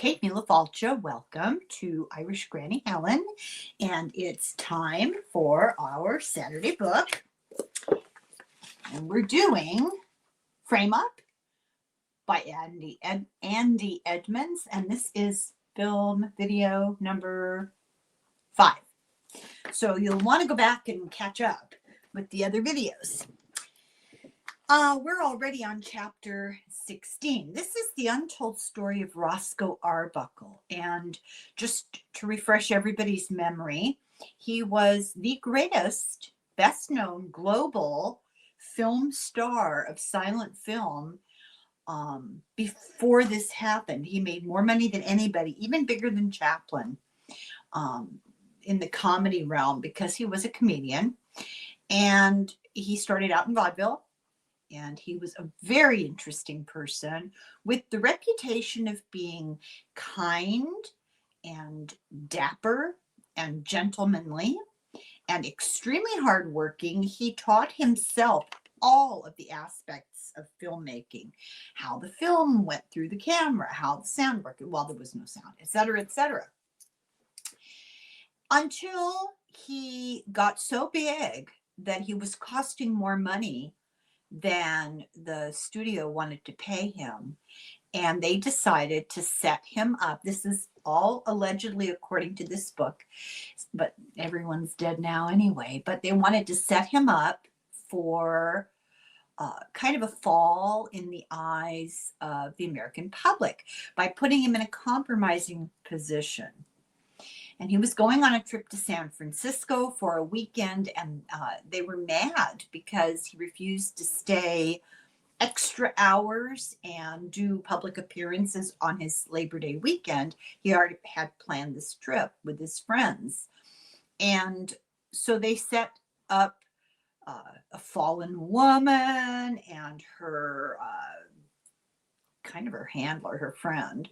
Kate Mila-Falcha. Welcome to Irish Granny Helen. And it's time for our Saturday book. And we're doing Frame Up by Andy Edmonds. And this is video number 5. So you'll want to go back and catch up with the other videos. We're already on chapter 16. This is the untold story of Roscoe Arbuckle. And just to refresh everybody's memory, he was the greatest, best known global film star of silent film before this happened. He made more money than anybody, even bigger than Chaplin, in the comedy realm, because he was a comedian. And he started out in vaudeville. And he was a very interesting person with the reputation of being kind and dapper and gentlemanly and extremely hardworking. He taught himself all of the aspects of filmmaking, how the film went through the camera, how the sound worked, well, there was no sound, etc., etc. Until he got so big that he was costing more money than the studio wanted to pay him. And they decided to set him up. This is all allegedly according to this book, but everyone's dead now anyway. But they wanted to set him up for kind of a fall in the eyes of the American public by putting him in a compromising position. And he was going on a trip to San Francisco for a weekend, and they were mad because he refused to stay extra hours and do public appearances on his Labor Day weekend. He already had planned this trip with his friends. And so they set up a fallen woman and her kind of her handler, her friend,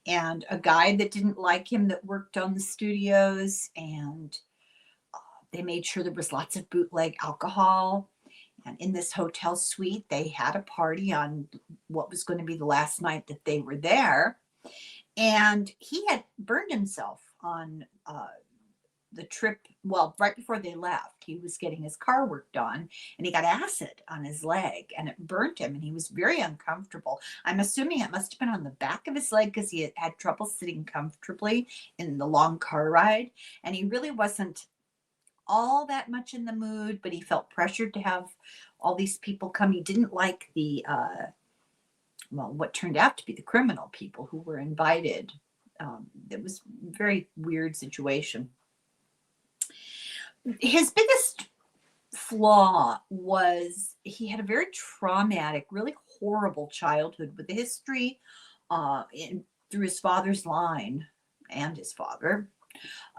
and a guy that didn't like him that worked on the studios. And they made sure there was lots of bootleg alcohol. And in this hotel suite, they had a party on what was going to be the last night that they were there. And he had burned himself on the trip. Well, right before they left, he was getting his car worked on, and he got acid on his leg, and it burnt him, and he was very uncomfortable. I'm assuming it must have been on the back of his leg because he had trouble sitting comfortably in the long car ride, and he really wasn't all that much in the mood, but he felt pressured to have all these people come. He didn't like the what turned out to be the criminal people who were invited. It was a very weird situation. His biggest flaw was he had a very traumatic, really horrible childhood with a history through his father's line and his father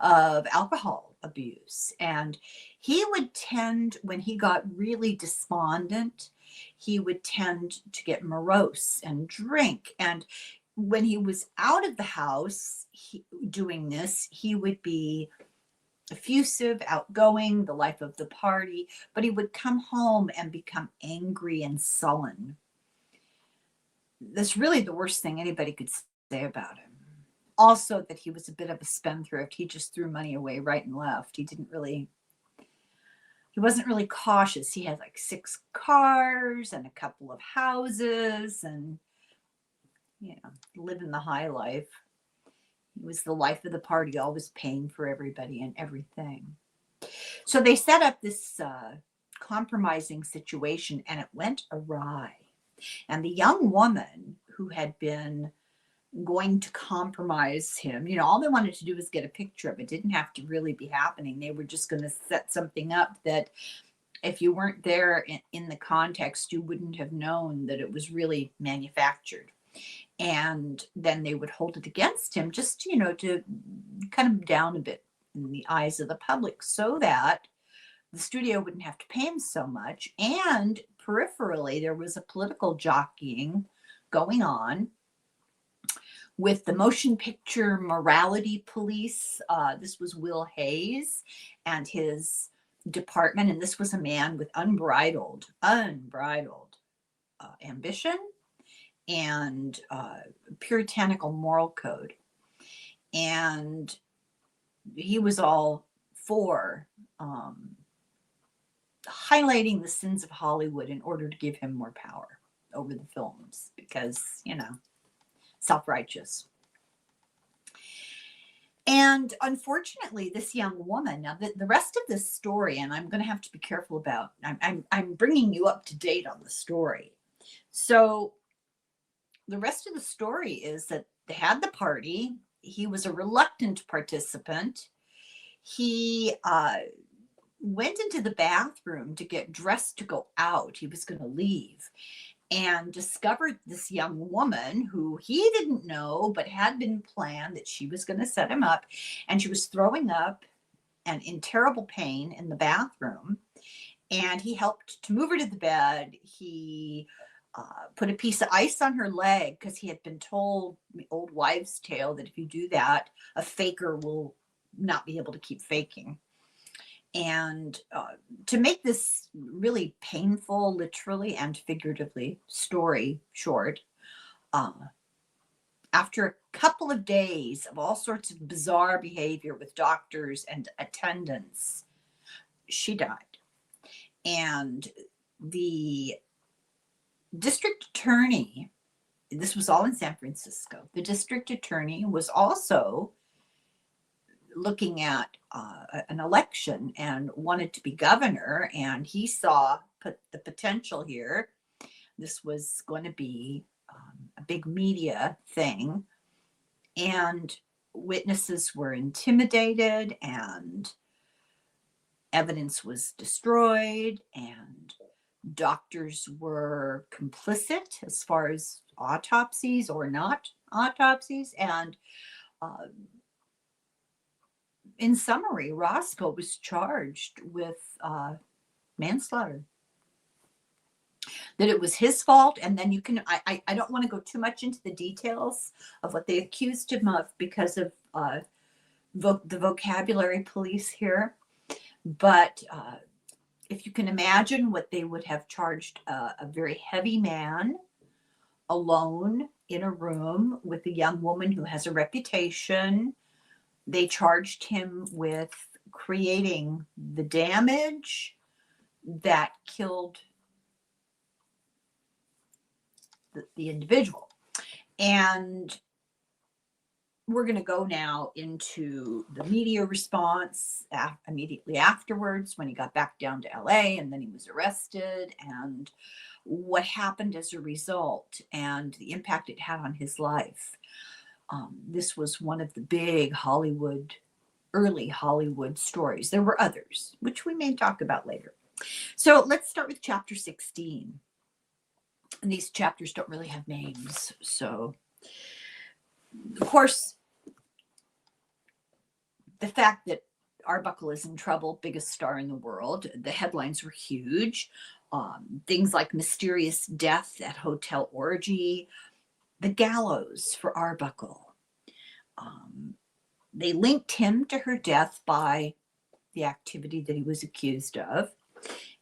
of alcohol abuse. And he would tend, when he got really despondent, he would tend to get morose and drink. And when he was out of the house doing this, he would be effusive, outgoing, the life of the party, but he would come home and become angry and sullen. That's really the worst thing anybody could say about him. Also, that he was a bit of a spendthrift. He just threw money away right and left. He wasn't really cautious. He had like 6 cars and a couple of houses and, living the high life. It was the life of the party, always paying for everybody and everything. So they set up this compromising situation, and it went awry. And the young woman who had been going to compromise him, all they wanted to do was get a picture of it. It didn't have to really be happening. They were just going to set something up that if you weren't there in the context, you wouldn't have known that it was really manufactured. And then they would hold it against him just, to cut him down a bit in the eyes of the public so that the studio wouldn't have to pay him so much. And peripherally, there was a political jockeying going on with the motion picture morality police. This was Will Hayes and his department. And this was a man with unbridled ambition and puritanical moral code. And he was all for highlighting the sins of Hollywood in order to give him more power over the films because, you know, self-righteous. And unfortunately, this young woman, now the rest of this story, and I'm going to have to be careful about, I'm bringing you up to date on the story. So the rest of the story is that they had the party. He was a reluctant participant. He went into the bathroom to get dressed to go out. He was going to leave and discovered this young woman who he didn't know, but had been planned that she was going to set him up. And she was throwing up and in terrible pain in the bathroom. And he helped to move her to the bed. He put a piece of ice on her leg because he had been told, the old wives' tale, that if you do that, a faker will not be able to keep faking. And to make this really painful, literally and figuratively, story short, after a couple of days of all sorts of bizarre behavior with doctors and attendants, she died. And the district attorney, this was all in San Francisco, the district attorney was also looking at an election and wanted to be governor, and he saw the potential here. This was going to be a big media thing, and witnesses were intimidated and evidence was destroyed, and doctors were complicit as far as autopsies or not autopsies. And in summary, Roscoe was charged with manslaughter. That it was his fault. And then you can, I don't want to go too much into the details of what they accused him of because of the vocabulary police here. But if you can imagine what they would have charged a very heavy man alone in a room with a young woman who has a reputation. They charged him with creating the damage that killed the individual. And we're going to go now into the media response immediately afterwards when he got back down to LA, and then he was arrested, and what happened as a result and the impact it had on his life. This was one of the big early Hollywood stories. There were others, which we may talk about later. So let's start with chapter 16. And these chapters don't really have names. So, of course, the fact that Arbuckle is in trouble, biggest star in the world, the headlines were huge. Things like mysterious death at hotel orgy, the gallows for Arbuckle. They linked him to her death by the activity that he was accused of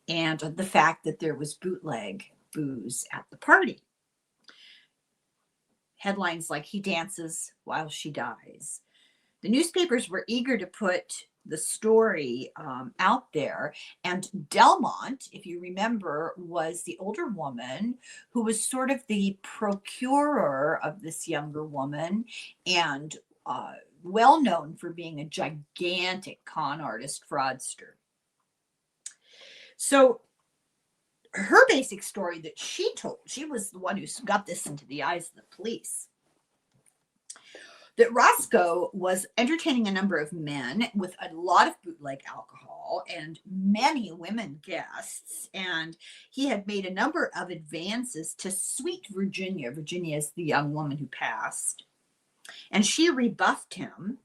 and the fact that there was bootleg booze at the party. Headlines like "He dances while she dies." The newspapers were eager to put the story out there. And Delmont, if you remember, was the older woman who was sort of the procurer of this younger woman and well known for being a gigantic con artist fraudster. So her basic story that she told, she was the one who got this into the eyes of the police, that Roscoe was entertaining a number of men with a lot of bootleg alcohol and many women guests. And he had made a number of advances to sweet Virginia. Virginia is the young woman who passed. And she rebuffed him.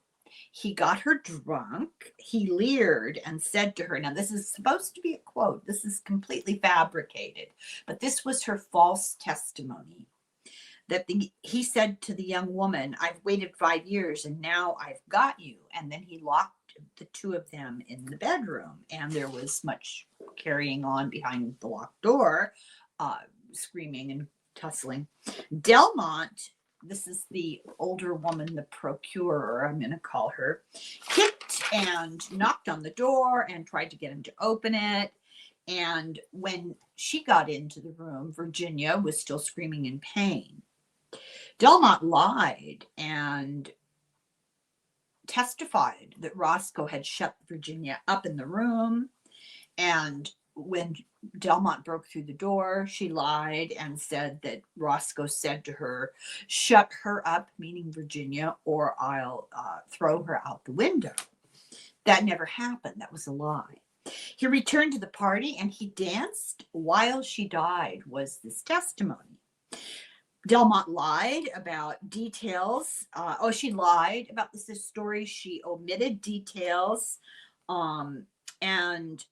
He got her drunk. He leered and said to her, now this is supposed to be a quote. This is completely fabricated, but this was her false testimony. That he said to the young woman, "I've waited 5 years and now I've got you." And then he locked the two of them in the bedroom. And there was much carrying on behind the locked door, screaming and tussling. Delmont, this is the older woman, the procurer, I'm going to call her, kicked and knocked on the door and tried to get him to open it. And when she got into the room, Virginia was still screaming in pain. Delmont lied and testified that Roscoe had shut Virginia up in the room. And when Delmont broke through the door, she lied and said that Roscoe said to her, "Shut her up," meaning Virginia, "or I'll throw her out the window." That never happened. That was a lie. He returned to the party and he danced while she died, was this testimony. Delmont lied about details. She lied about this story. She omitted details, and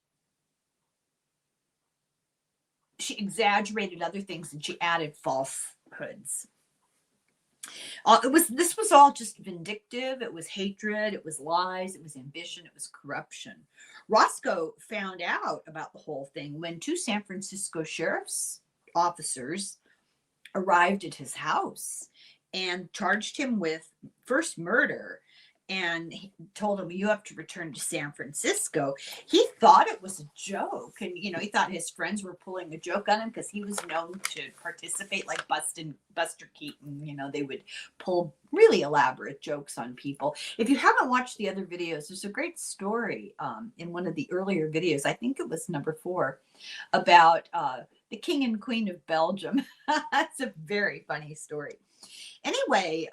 she exaggerated other things, and she added falsehoods. This was all just vindictive. It was hatred. It was lies. It was ambition. It was corruption. Roscoe found out about the whole thing when 2 San Francisco sheriff's officers arrived at his house and charged him with first murder and told him, "You have to return to San Francisco." He thought it was a joke, and he thought his friends were pulling a joke on him because he was known to participate, like Buster Keaton. They would pull really elaborate jokes on people. If you haven't watched the other videos, there's a great story in one of the earlier videos, I think it was number 4, about the King and Queen of Belgium. That's a very funny story. Anyway,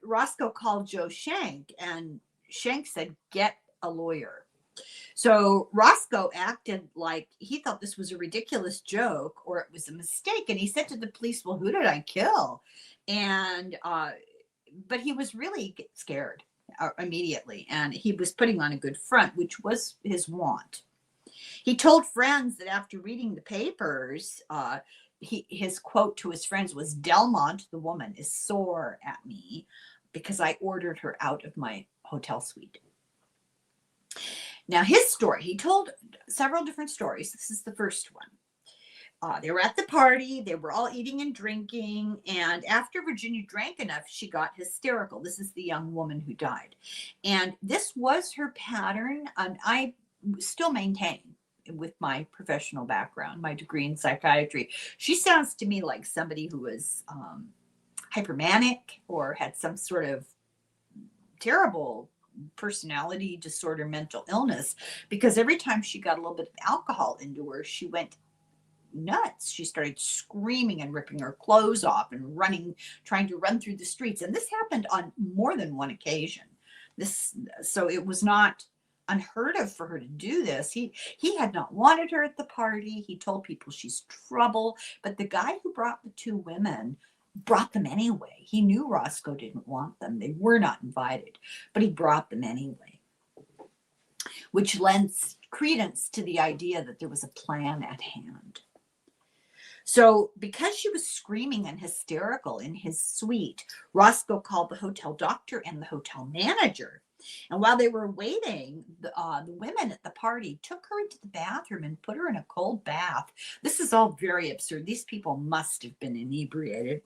Roscoe called Joe Shank, and Shank said, "Get a lawyer." So Roscoe acted like he thought this was a ridiculous joke or it was a mistake. And he said to the police, "Well, who did I kill?" And, but he was really scared immediately. And he was putting on a good front, which was his wont. He told friends that after reading the papers, his quote to his friends was, "Delmont, the woman, is sore at me because I ordered her out of my hotel suite." Now, his story, he told several different stories. This is the first one. They were at the party. They were all eating and drinking. And after Virginia drank enough, she got hysterical. This is the young woman who died. And this was her pattern. And I still maintain, with my professional background, my degree in psychiatry, she sounds to me like somebody who was hypermanic or had some sort of terrible personality disorder, mental illness, because every time she got a little bit of alcohol into her, she went nuts. She started screaming and ripping her clothes off and trying to run through the streets. And this happened on more than one occasion. So it was not unheard of for her to do this. He had not wanted her at the party. He told people she's trouble, but the guy who brought the 2 women brought them anyway. He knew Roscoe didn't want them. They were not invited, but he brought them anyway, which lends credence to the idea that there was a plan at hand. So because she was screaming and hysterical in his suite, Roscoe called the hotel doctor and the hotel manager. And while they were waiting, the women at the party took her into the bathroom and put her in a cold bath. This is all very absurd. These people must have been inebriated.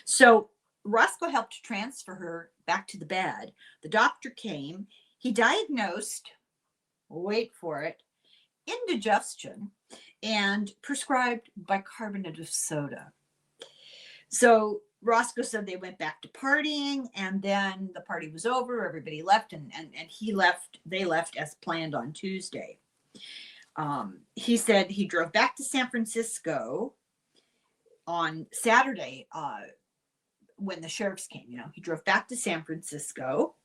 So Roscoe helped transfer her back to the bed. The doctor came. He diagnosed, wait for it, indigestion and prescribed bicarbonate of soda. So Roscoe said they went back to partying, and then the party was over. Everybody left, and he left. They left as planned on Tuesday. He said he drove back to San Francisco on Saturday when the sheriffs came. He drove back to San Francisco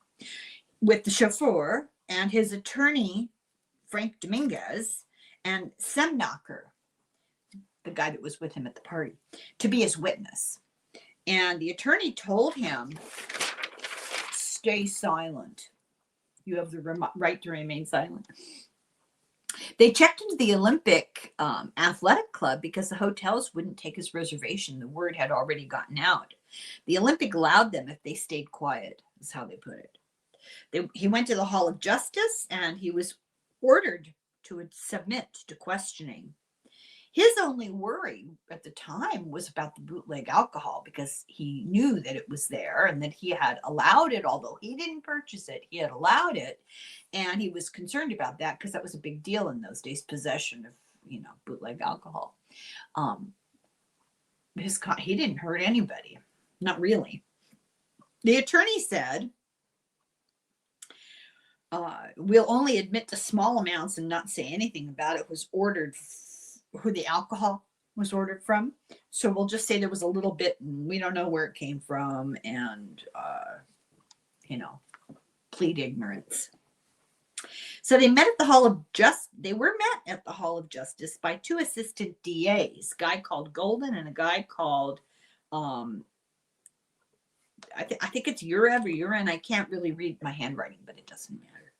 with the chauffeur and his attorney, Frank Dominguez, and Semnacher, the guy that was with him at the party, to be his witness. And the attorney told him, "Stay silent. You have the right to remain silent." They checked into the Olympic Athletic Club because the hotels wouldn't take his reservation. The word had already gotten out. The Olympic allowed them if they stayed quiet, is how they put it. He went to the Hall of Justice, and he was ordered to submit to questioning. His only worry at the time was about the bootleg alcohol, because he knew that it was there and that he had allowed it, although he didn't purchase it, he had allowed it. And he was concerned about that because that was a big deal in those days, possession of, bootleg alcohol. Um, he didn't hurt anybody, not really. The attorney said, we'll only admit to small amounts and not say anything about it was ordered, who the alcohol was ordered from. So we'll just say there was a little bit and we don't know where it came from, and, plead ignorance. So they met at the Hall of They were met at the Hall of Justice by two assistant DAs, a guy called Golden and a guy called, I think it's Urev or Uren. I can't really read my handwriting, but it doesn't matter.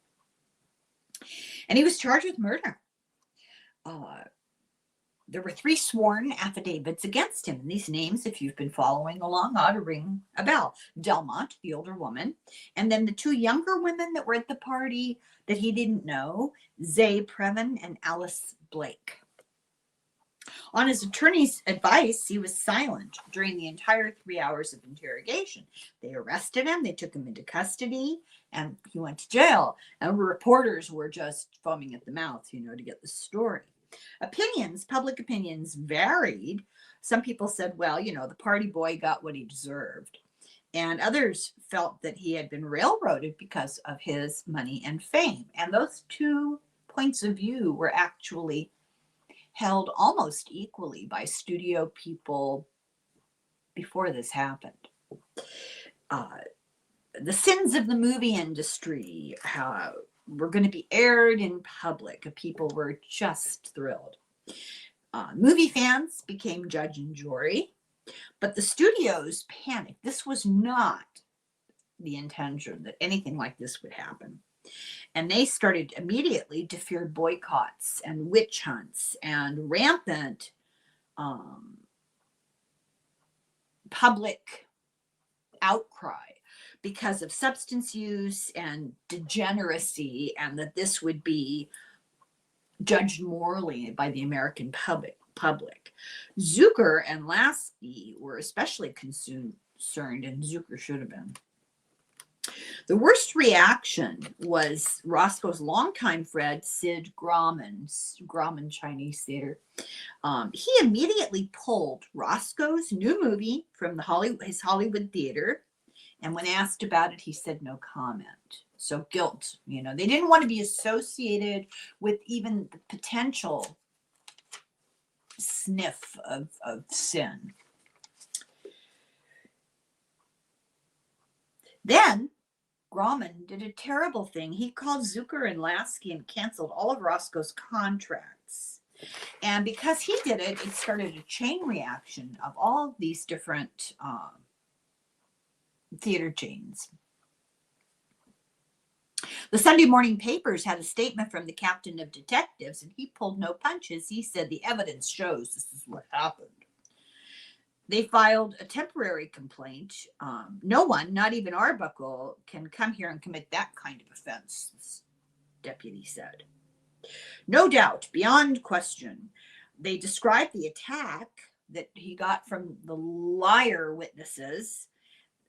And he was charged with murder. There were 3 sworn affidavits against him. And these names, if you've been following along, ought to ring a bell. Delmont, the older woman, and then the 2 younger women that were at the party that he didn't know, Zay Previn and Alice Blake. On his attorney's advice, he was silent during the entire 3 hours of interrogation. They arrested him, they took him into custody, and he went to jail. And reporters were just foaming at the mouth, to get the story. Public opinions varied. Some people said, well, the party boy got what he deserved. And others felt that he had been railroaded because of his money and fame. And those 2 points of view were actually held almost equally by studio people before this happened. The sins of the movie industry were going to be aired in public. People were just thrilled. Movie fans became judge and jury, but the studios panicked. This was not the intention that anything like this would happen. And they started immediately to fear boycotts and witch hunts and rampant public outcry because of substance use and degeneracy, and that this would be judged morally by the American public. Zucker and Lasky were especially concerned, and Zucker should have been. The worst reaction was Roscoe's longtime friend, Sid Grauman Chinese Theater. He immediately pulled Roscoe's new movie from his Hollywood theater, and when asked about it, he said no comment. So guilt, they didn't want to be associated with even the potential sniff of sin. Then Grauman did a terrible thing. He called Zucker and Lasky and canceled all of Roscoe's contracts. And because he did it, it started a chain reaction of all these different theater chains. The Sunday morning papers had a statement from the captain of detectives, and he pulled no punches. He said the evidence shows this is what happened. They filed a temporary complaint. No one, not even Arbuckle, can come here and commit that kind of offense, this deputy said. No doubt, beyond question, they described the attack that he got from the liar witnesses,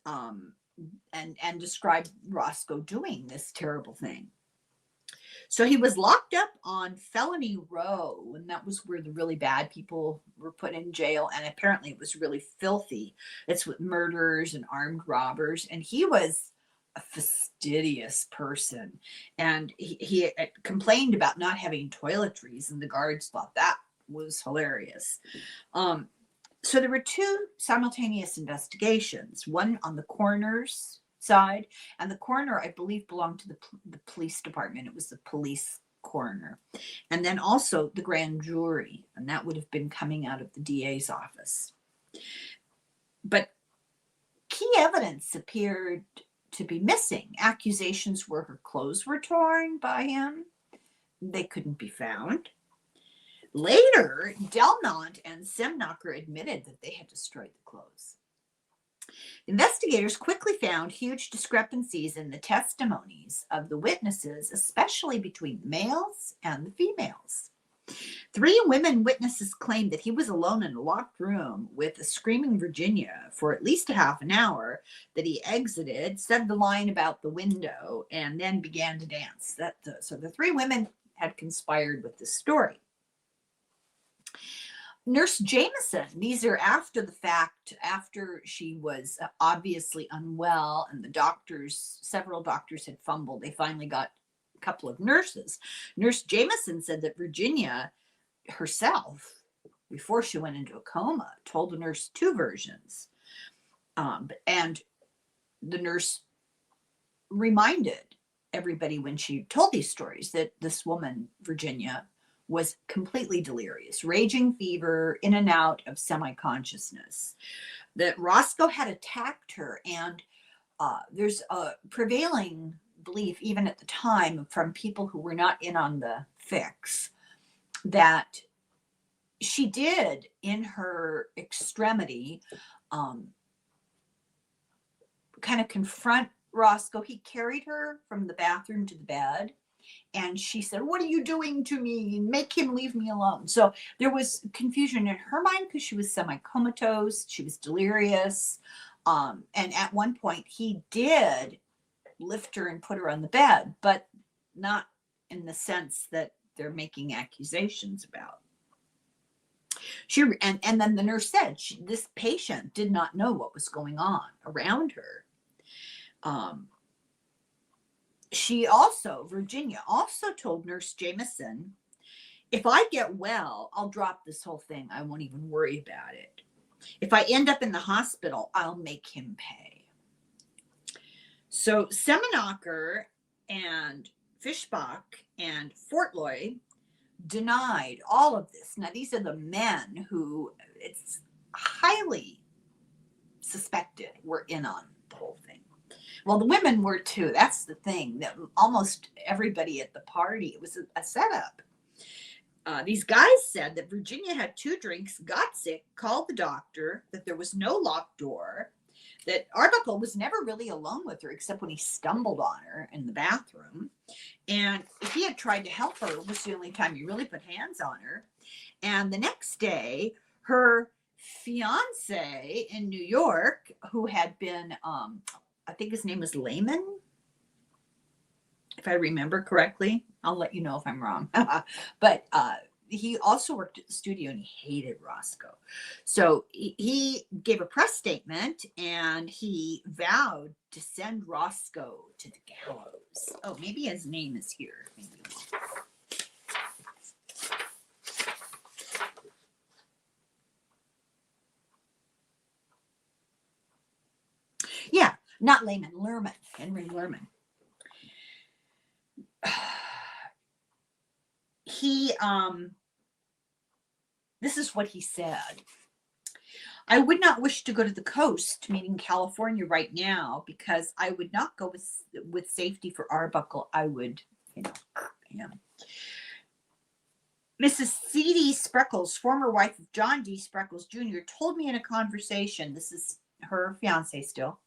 and described Roscoe doing this terrible thing. So he was locked up on felony row, and that was where the really bad people were put in jail. And apparently it was really filthy. It's with murderers and armed robbers. And he was a fastidious person. And he complained about not having toiletries, and the guards thought that was hilarious. So there were 2 simultaneous investigations, one on the coroner's side, and the coroner, I believe, belonged to the police department. It was the police coroner. And then also the grand jury, and that would have been coming out of the DA's office. But key evidence appeared to be missing. Accusations were her clothes were torn by him. They couldn't be found. Later, Delmont and Semnocker admitted that they had destroyed the clothes. Investigators quickly found huge discrepancies in the testimonies of the witnesses, especially between the males and the females. 3 women witnesses claimed that he was alone in a locked room with a screaming Virginia for at least a half an hour, that he exited, said the line about the window, and then began to dance. So the 3 women had conspired with this story. Nurse Jameson, these are after the fact, after she was obviously unwell and several doctors had fumbled. They finally got a couple of nurses. Nurse Jameson said that Virginia herself, before she went into a coma, told the nurse 2 versions. And the nurse reminded everybody when she told these stories that this woman, Virginia, was completely delirious, raging fever, in and out of semi-consciousness, that Roscoe had attacked her. And there's a prevailing belief, even at the time, from people who were not in on the fix, that she did, in her extremity, kind of confront Roscoe. He carried her from the bathroom to the bed, and she said, "What are you doing to me? Make him leave me alone." So there was confusion in her mind because she was semi-comatose, she was delirious, and at one point he did lift her and put her on the bed, but not in the sense that they're making accusations about. And then the nurse said this patient did not know what was going on around her. Virginia also told Nurse Jameson, "If I get well, I'll drop this whole thing. I won't even worry about it. If I end up in the hospital, I'll make him pay." So Semenacher and Fishbach and Fortloy denied all of this. Now, these are the men who it's highly suspected were in on the whole thing. Well, the women were too. That's the thing, that almost everybody at the party, it was a setup. These guys said that Virginia had 2 drinks, got sick, called the doctor, that there was no locked door, that Arbuckle was never really alone with her except when he stumbled on her in the bathroom. And if he had tried to help her, it was the only time he really put hands on her. And the next day, her fiance in New York, who had been, I think his name was Lehman, if I remember correctly. I'll let you know if I'm wrong. But he also worked at the studio, and he hated Roscoe. So he gave a press statement, and he vowed to send Roscoe to the gallows. Oh, maybe his name is here. Yeah, not Lehman, Lerman, Henry Lerman. This is what he said: "I would not wish to go to the coast," meaning California, right now, because I would not go with safety for Arbuckle. I would, Mrs. C.D. Spreckles, former wife of John D. Spreckles Jr., told me in a conversation, this is her fiance still,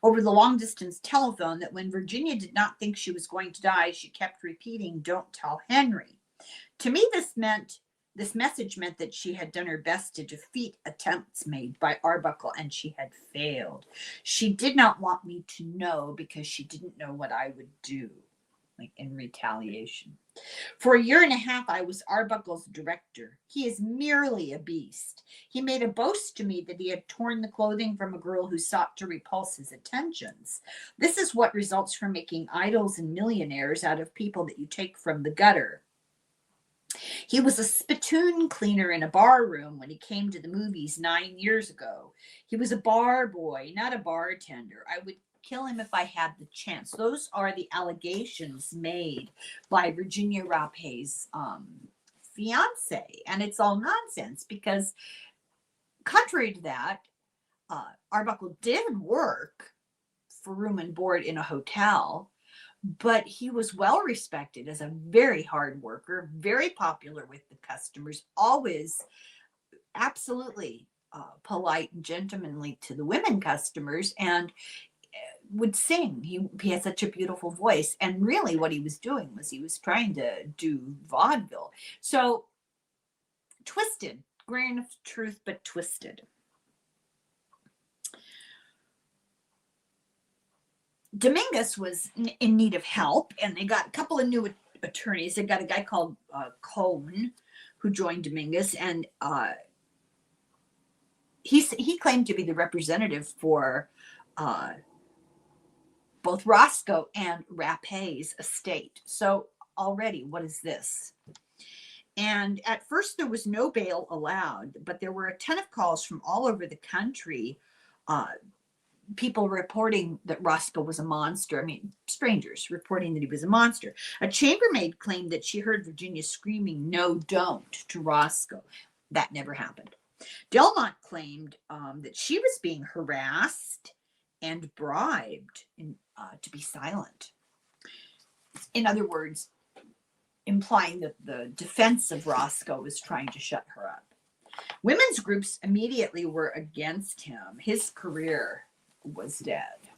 over the long-distance telephone, that when Virginia did not think she was going to die, she kept repeating, "Don't tell Henry." To me, this message meant that she had done her best to defeat attempts made by Arbuckle, and she had failed. She did not want me to know because she didn't know what I would do, like in retaliation. For a year and a half, I was Arbuckle's director. He is merely a beast. He made a boast to me that he had torn the clothing from a girl who sought to repulse his attentions. This is what results from making idols and millionaires out of people that you take from the gutter. He was a spittoon cleaner in a bar room when he came to the movies 9 years ago. He was a bar boy, not a bartender. I would kill him if I had the chance. Those are the allegations made by Virginia Rapé's fiance. And it's all nonsense because, contrary to that, Arbuckle did work for room and board in a hotel, but he was well respected as a very hard worker, very popular with the customers, always absolutely polite and gentlemanly to the women customers, and would sing. He had such a beautiful voice. And really what he was doing was he was trying to do vaudeville. So Twisted, grain of truth, but twisted. Dominguez was in need of help, and they got a couple of new attorneys. They got a guy called Cohn, who joined Dominguez, and he claimed to be the representative for both Roscoe and Rapé's estate. So already, what is this? And at first, there was no bail allowed, but there were a ton of calls from all over the country, people reporting that Roscoe was a monster. I mean, strangers reporting that he was a monster. A chambermaid claimed that she heard Virginia screaming, "No, don't," to Roscoe. That never happened. Delmont claimed that she was being harassed and bribed to be silent. In other words, implying that the defense of Roscoe was trying to shut her up. Women's groups immediately were against him. His career was dead.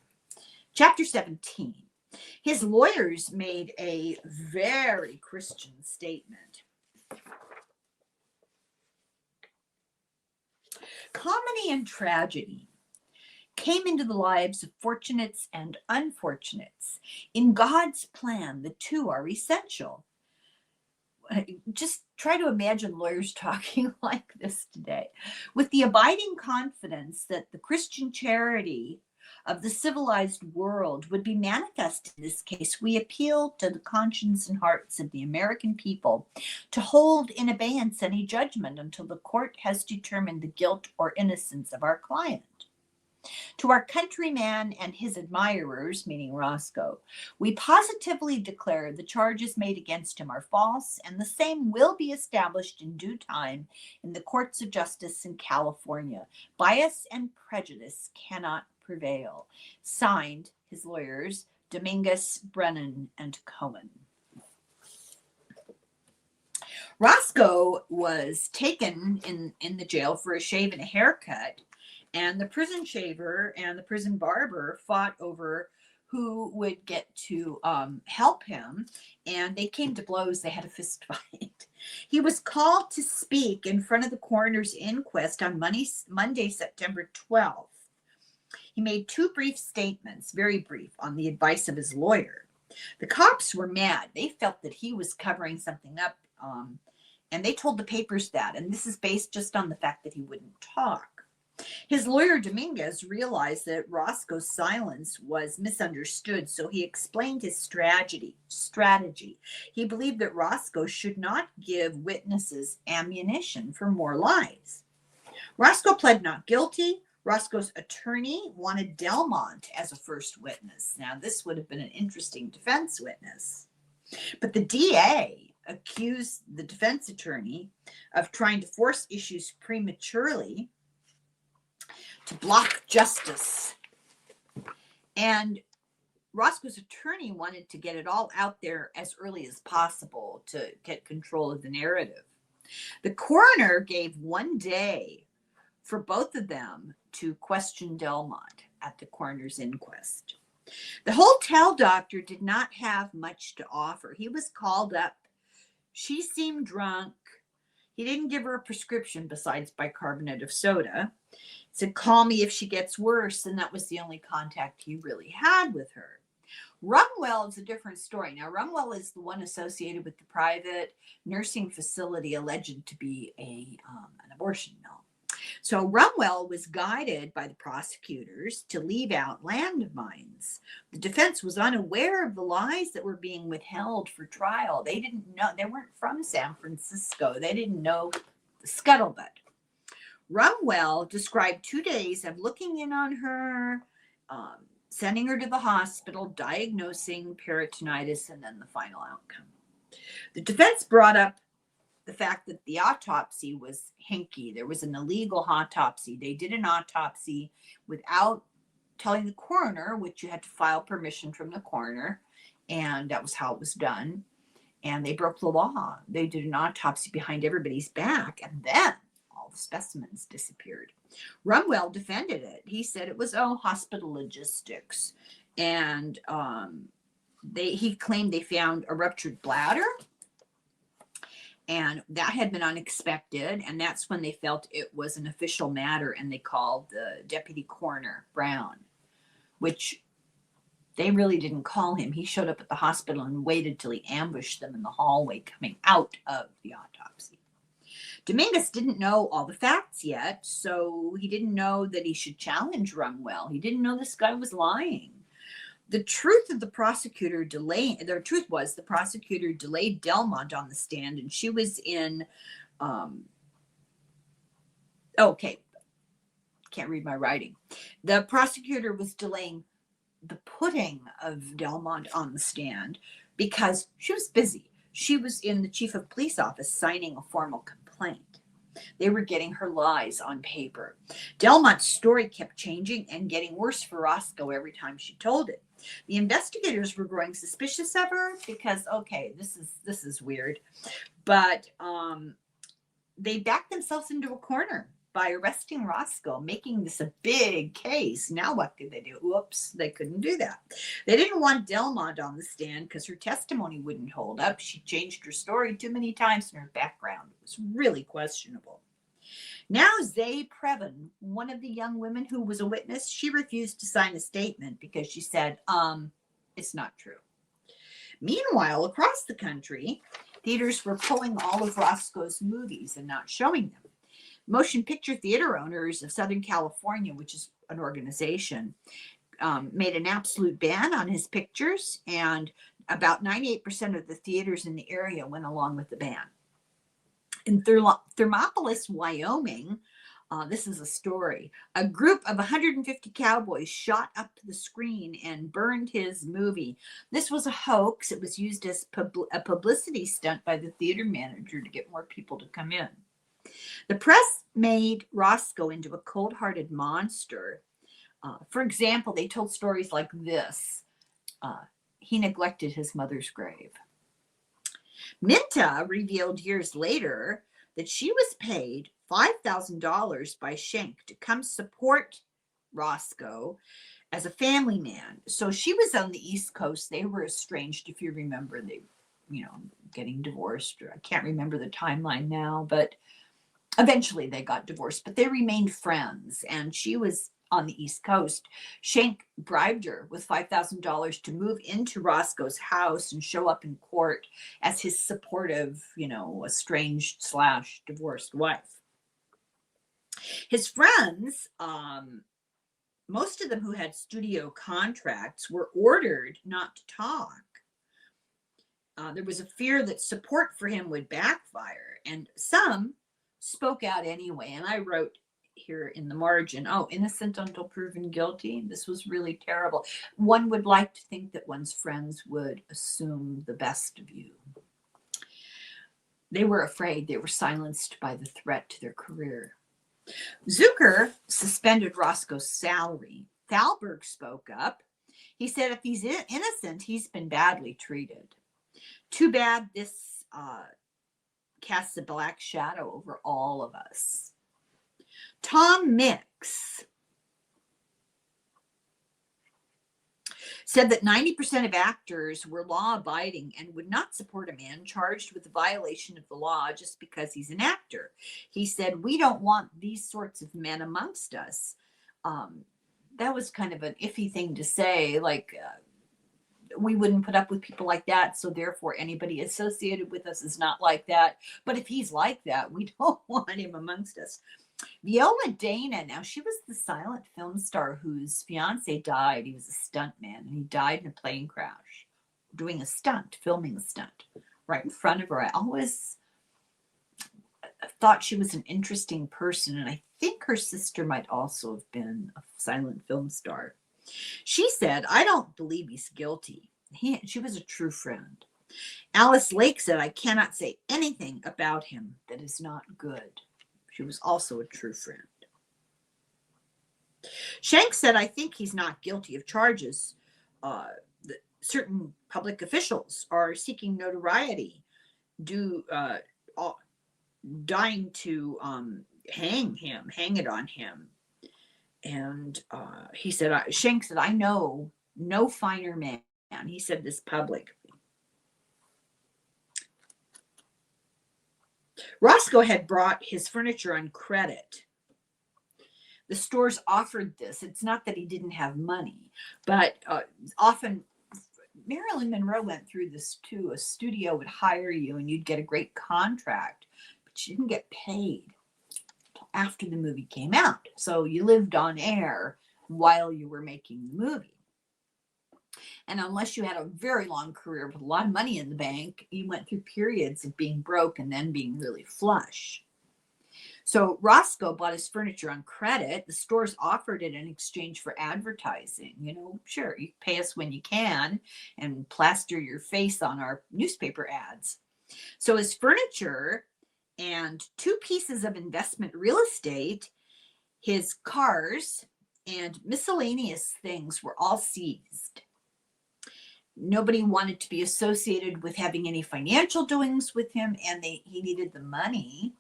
Chapter 17. His lawyers made a very Christian statement. Comedy and tragedy came into the lives of fortunates and unfortunates. In God's plan, the two are essential. Just try to imagine lawyers talking like this today, with the abiding confidence that the Christian charity of the civilized world would be manifest in this case. We appeal to the conscience and hearts of the American people to hold in abeyance any judgment until the court has determined the guilt or innocence of our client. To our countryman and his admirers, meaning Roscoe, we positively declare the charges made against him are false, and the same will be established in due time in the courts of justice in California. Bias and prejudice cannot prevail. Signed, his lawyers, Dominguez, Brennan, and Cohen. Roscoe was taken in the jail for a shave and a haircut, and the prison shaver and the prison barber fought over who would get to help him, and they came to blows. They had a fist fight. He was called to speak in front of the coroner's inquest on Monday, September 12th. He made two brief statements, very brief, on the advice of his lawyer. The cops were mad. They felt that he was covering something up, and they told the papers that, and this is based just on the fact that he wouldn't talk. His lawyer, Dominguez, realized that Roscoe's silence was misunderstood, so he explained his strategy. He believed that Roscoe should not give witnesses ammunition for more lies. Roscoe pled not guilty. Roscoe's attorney wanted Delmont as a first witness. Now, this would have been an interesting defense witness. But the DA accused the defense attorney of trying to force issues prematurely to block justice. And Roscoe's attorney wanted to get it all out there as early as possible to get control of the narrative. The coroner gave 1 day for both of them to question Delmont at the coroner's inquest. The hotel doctor did not have much to offer. He was called up. She seemed drunk. He didn't give her a prescription besides bicarbonate of soda. He said, "Call me if she gets worse," and that was the only contact he really had with her. Rumwell is a different story. Now, Rumwell is the one associated with the private nursing facility alleged to be an abortion mill. So Rumwell was guided by the prosecutors to leave out landmines. The defense was unaware of the lies that were being withheld for trial. They didn't know. They weren't from San Francisco. They didn't know the scuttlebutt. Rumwell described 2 days of looking in on her, sending her to the hospital, diagnosing peritonitis, and then the final outcome. The defense brought up the fact that the autopsy was hinky. There was an illegal autopsy. They did an autopsy without telling the coroner, which you had to file permission from the coroner, and that was how it was done. And they broke the law. They did an autopsy behind everybody's back, and then all the specimens disappeared. Rumwell defended it. He said it was, hospital logistics. And he claimed they found a ruptured bladder And that had been unexpected. And that's when they felt it was an official matter. And they called the deputy coroner, Brown, which they really didn't call him. He showed up at the hospital and waited till he ambushed them in the hallway coming out of the autopsy. Dominguez didn't know all the facts yet, so he didn't know that he should challenge Rumwell. He didn't know this guy was lying. The truth was the prosecutor delayed Delmont on the stand, and she was in, okay, can't read my writing. The prosecutor was delaying the putting of Delmont on the stand because she was busy. She was in the chief of police office signing a formal complaint. They were getting her lies on paper. Delmont's story kept changing and getting worse for Roscoe every time she told it. The investigators were growing suspicious of her because, okay, this is weird, but they backed themselves into a corner by arresting Roscoe, making this a big case. Now what could they do? Whoops, they couldn't do that. They didn't want Delmont on the stand because her testimony wouldn't hold up. She changed her story too many times and her background was really questionable. Now Zay Previn, one of the young women who was a witness, she refused to sign a statement because she said, it's not true. Meanwhile, across the country, theaters were pulling all of Roscoe's movies and not showing them. Motion Picture Theater Owners of Southern California, which is an organization, made an absolute ban on his pictures, and about 98% of the theaters in the area went along with the ban. In Thermopolis, Wyoming, this is a story. A group of 150 cowboys shot up to the screen and burned his movie. This was a hoax. It was used as a publicity stunt by the theater manager to get more people to come in. The press made Roscoe into a cold-hearted monster. For example, they told stories like this. He neglected his mother's grave. Minta revealed years later that she was paid $5,000 by Schenck to come support Roscoe as a family man. So she was on the East Coast. They were estranged, if you remember, getting divorced. I can't remember the timeline now, but eventually they got divorced, but they remained friends, and she was on the East Coast. Schenck bribed her with $5,000 to move into Roscoe's house and show up in court as his supportive, estranged / divorced wife. His friends, most of them who had studio contracts, were ordered not to talk. There was a fear that support for him would backfire, and some spoke out anyway. And I wrote here in the margin, innocent until proven guilty. This was really terrible. One would like to think that one's friends would assume the best of you. They were afraid. They were silenced by the threat to their career. Zucker suspended Roscoe's salary. Thalberg spoke up. He said if he's innocent, he's been badly treated. Too bad this casts a black shadow over all of us. Tom Mix said that 90% of actors were law-abiding and would not support a man charged with the violation of the law just because he's an actor. He said, we don't want these sorts of men amongst us. That was kind of an iffy thing to say, we wouldn't put up with people like that, so therefore anybody associated with us is not like that. But if he's like that, we don't want him amongst us. Viola Dana, now she was the silent film star whose fiance died. He was a stunt man, and he died in a plane crash, filming a stunt right in front of her. I always thought she was an interesting person, and I think her sister might also have been a silent film star. She said, I don't believe he's guilty. She was a true friend. Alice Lake said, I cannot say anything about him that is not good. She was also a true friend. Schenck said, I think he's not guilty of charges. Certain public officials are seeking notoriety, dying to hang it on him. And he said, Schenck said, I know no finer man. He said this publicly. Roscoe had brought his furniture on credit. The stores offered this. It's not that he didn't have money, but often Marilyn Monroe went through this too. A studio would hire you and you'd get a great contract, but you didn't get paid until after the movie came out. So you lived on air while you were making the movie. And unless you had a very long career with a lot of money in the bank, you went through periods of being broke and then being really flush. So Roscoe bought his furniture on credit. The stores offered it in exchange for advertising. You know, sure, you pay us when you can and plaster your face on our newspaper ads. So his furniture and 2 pieces of investment real estate, his cars, and miscellaneous things were all seized. Nobody wanted to be associated with having any financial doings with him, and he needed the money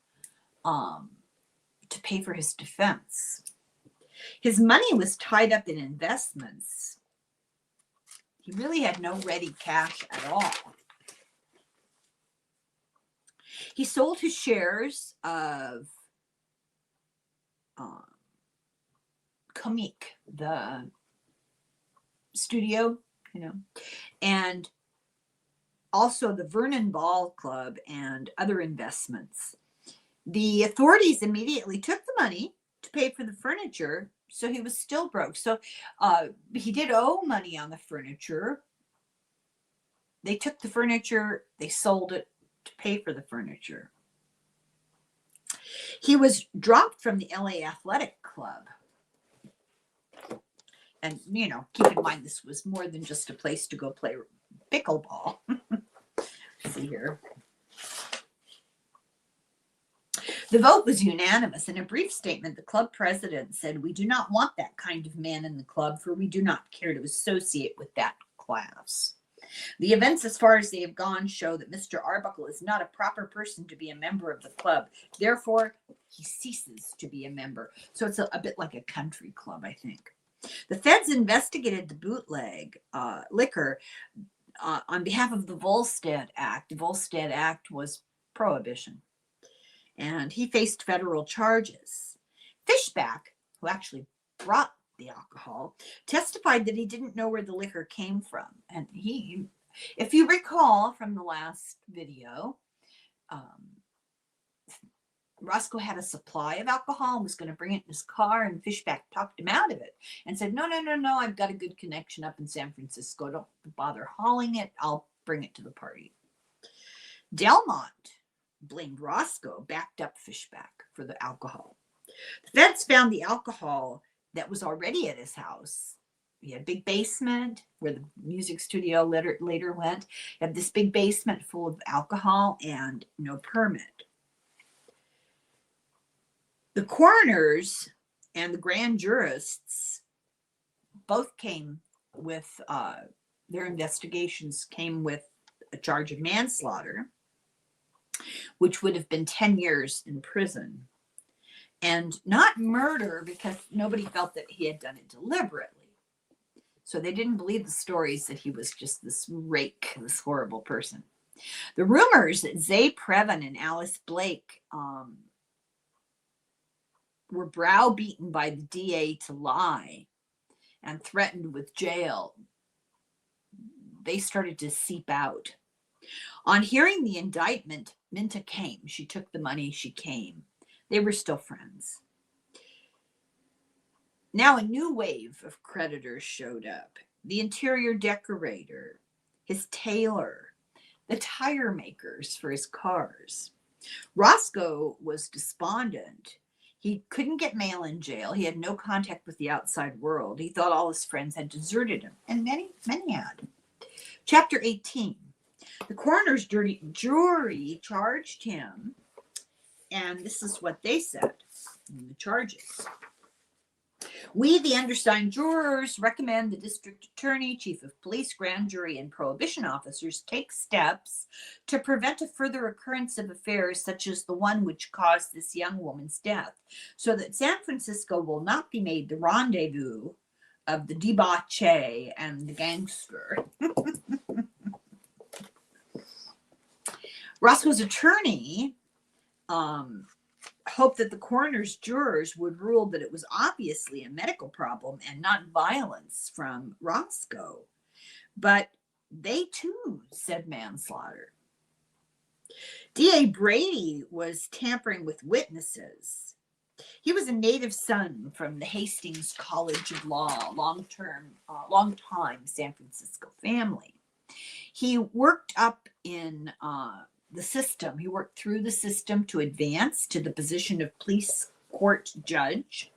to pay for his defense. His money was tied up in investments. He really had no ready cash at all. He sold his shares of Comique, the studio, you know, and also the Vernon Ball Club and other investments. The authorities immediately took the money to pay for the furniture, so he was still broke. So he did owe money on the furniture. They took the furniture, they sold it to pay for the furniture. He was dropped from the LA Athletic Club. And, you know, keep in mind, this was more than just a place to go play pickleball. Let's see here. The vote was unanimous. In a brief statement, the club president said, "We do not want that kind of man in the club, for we do not care to associate with that class. The events, as far as they have gone, show that Mr. Arbuckle is not a proper person to be a member of the club. Therefore, he ceases to be a member." So it's a bit like a country club, I think. The feds investigated the bootleg liquor on behalf of the Volstead Act. The Volstead Act was prohibition, and he faced federal charges. Fishback, who actually brought the alcohol, testified that he didn't know where the liquor came from. And he, if you recall from the last video, Roscoe had a supply of alcohol and was going to bring it in his car, and Fishback talked him out of it and said, no, I've got a good connection up in San Francisco. Don't bother hauling it. I'll bring it to the party. Delmont blamed Roscoe, backed up Fishback for the alcohol. The feds found the alcohol that was already at his house. He had a big basement where the music studio later went. He had this big basement full of alcohol and no permit. The coroners and the grand jurists both came with, their investigations came with a charge of manslaughter, which would have been 10 years in prison, and not murder, because nobody felt that he had done it deliberately. So they didn't believe the stories that he was just this rake, this horrible person. The rumors that Zay Previn and Alice Blake were browbeaten by the DA to lie and threatened with jail, they started to seep out. On hearing the indictment, Minta came. She took the money, she came. They were still friends. Now a new wave of creditors showed up. The interior decorator, his tailor, the tire makers for his cars. Roscoe was despondent. He couldn't get mail in jail. He had no contact with the outside world. He thought all his friends had deserted him, and many had. Chapter 18. The coroner's jury charged him, and this is what they said in the charges. We, the undersigned jurors, recommend the district attorney, chief of police, grand jury, and prohibition officers take steps to prevent a further occurrence of affairs such as the one which caused this young woman's death, so that San Francisco will not be made the rendezvous of the debauchee and the gangster. Roscoe's attorney hoped that the coroner's jurors would rule that it was obviously a medical problem and not violence from Roscoe. But they too said manslaughter. D.A. Brady was tampering with witnesses. He was a native son from the Hastings College of Law, long-time San Francisco family. He worked up in the system. He worked through the system to advance to the position of police court judge.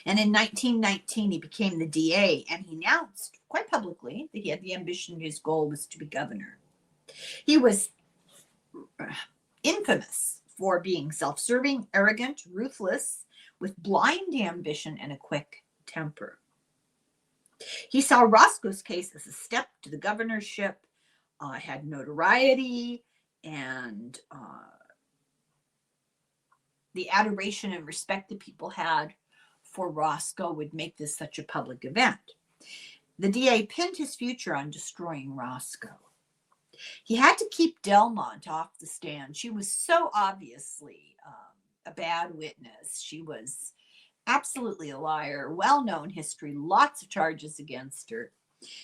And in 1919, he became the DA, and he announced quite publicly that he had the ambition, his goal was to be governor. He was infamous for being self-serving, arrogant, ruthless, with blind ambition and a quick temper. He saw Roscoe's case as a step to the governorship, had notoriety, and the adoration and respect that people had for Roscoe would make this such a public event. The DA pinned his future on destroying Roscoe. He had to keep Delmont off the stand. She was so obviously a bad witness. She was absolutely a liar, well-known history, lots of charges against her.